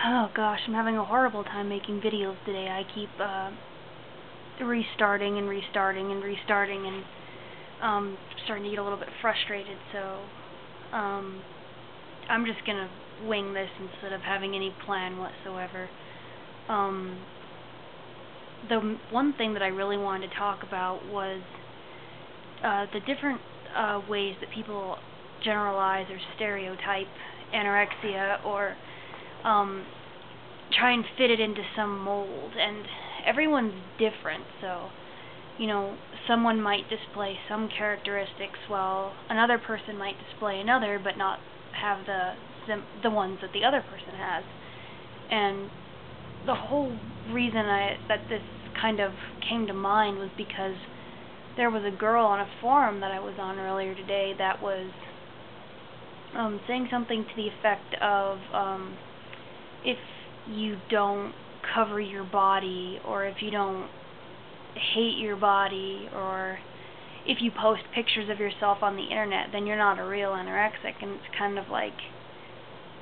Oh gosh, I'm having a horrible time making videos today. I keep restarting and restarting and restarting, and starting to get a little bit frustrated, so I'm just gonna wing this instead of having any plan whatsoever. The one thing that I really wanted to talk about was the different ways that people generalize or stereotype anorexia, or try and fit it into some mold, and everyone's different, so someone might display some characteristics while another person might display another, but not have the ones that the other person has. And the whole reason that this kind of came to mind was because there was a girl on a forum that I was on earlier today that was saying something to the effect of if you don't cover your body, or if you don't hate your body, or if you post pictures of yourself on the internet, then you're not a real anorexic. And it's kind of like,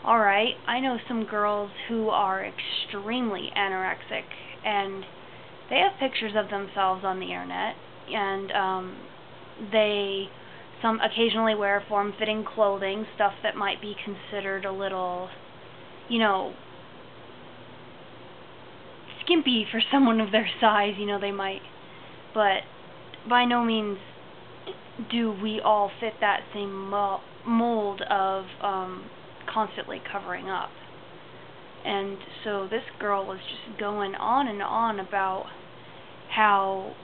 alright, I know some girls who are extremely anorexic, and they have pictures of themselves on the internet, and some occasionally wear form-fitting clothing, stuff that might be considered a little, skimpy for someone of their size, they might, but by no means do we all fit that same mold of constantly covering up. And so this girl was just going on and on about how,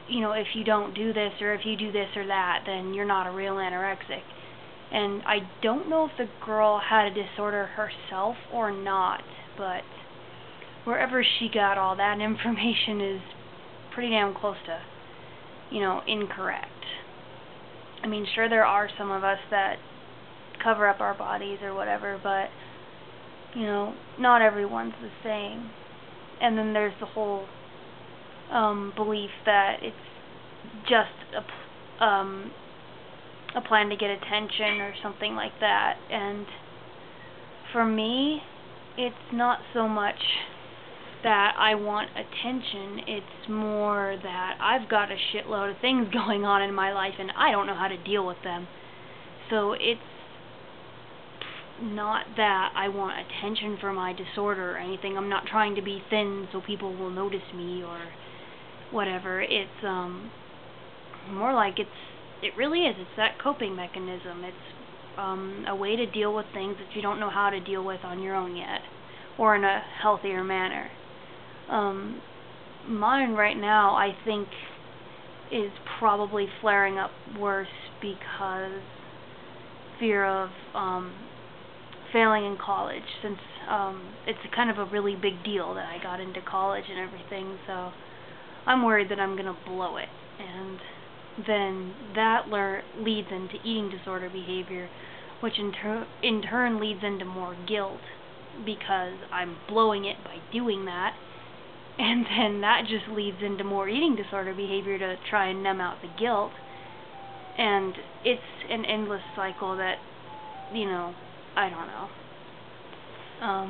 if you don't do this, or if you do this or that, then you're not a real anorexic. And I don't know if the girl had a disorder herself or not, but wherever she got all that information is pretty damn close to, incorrect. I mean, sure, there are some of us that cover up our bodies or whatever, but, not everyone's the same. And then there's the whole belief that it's just a plan to get attention or something like that. And for me, it's not so much that I want attention, it's more that I've got a shitload of things going on in my life and I don't know how to deal with them. So it's not that I want attention for my disorder or anything. I'm not trying to be thin so people will notice me or whatever. It's more like it really is. It's that coping mechanism. It's a way to deal with things that you don't know how to deal with on your own yet, or in a healthier manner. Mine right now, I think, is probably flaring up worse because fear of failing in college, since it's kind of a really big deal that I got into college and everything, so I'm worried that I'm going to blow it, and then that leads into eating disorder behavior, which in turn leads into more guilt because I'm blowing it by doing that. And then that just leads into more eating disorder behavior to try and numb out the guilt. And it's an endless cycle that, I don't know.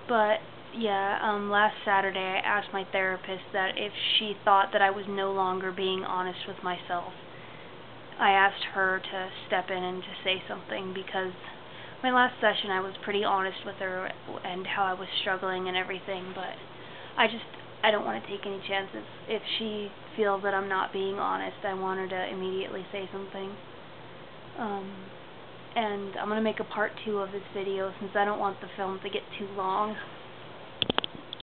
But, yeah, last Saturday I asked my therapist that if she thought that I was no longer being honest with myself. I asked her to step in and to say something, because my last session I was pretty honest with her and how I was struggling and everything, but I don't want to take any chances. If she feels that I'm not being honest, I want her to immediately say something. And I'm going to make a part 2 of this video since I don't want the film to get too long.